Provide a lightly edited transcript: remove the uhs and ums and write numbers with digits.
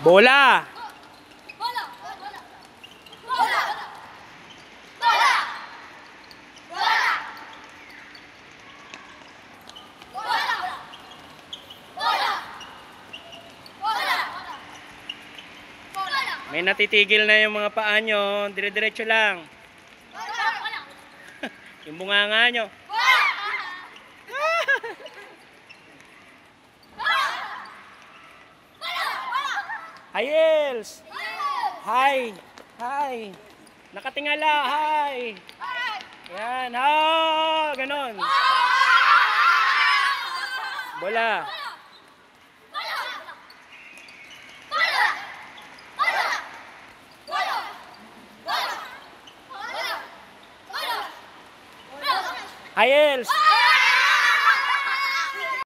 Bola. May natitigil na yung mga paa nyo. Dire-diretso lang. Yung bunganga nyo. Hi, Els! Hi! Hi! Nakatingala! Hi! Yan! Ha! Ganon! Bola! Hi, Els!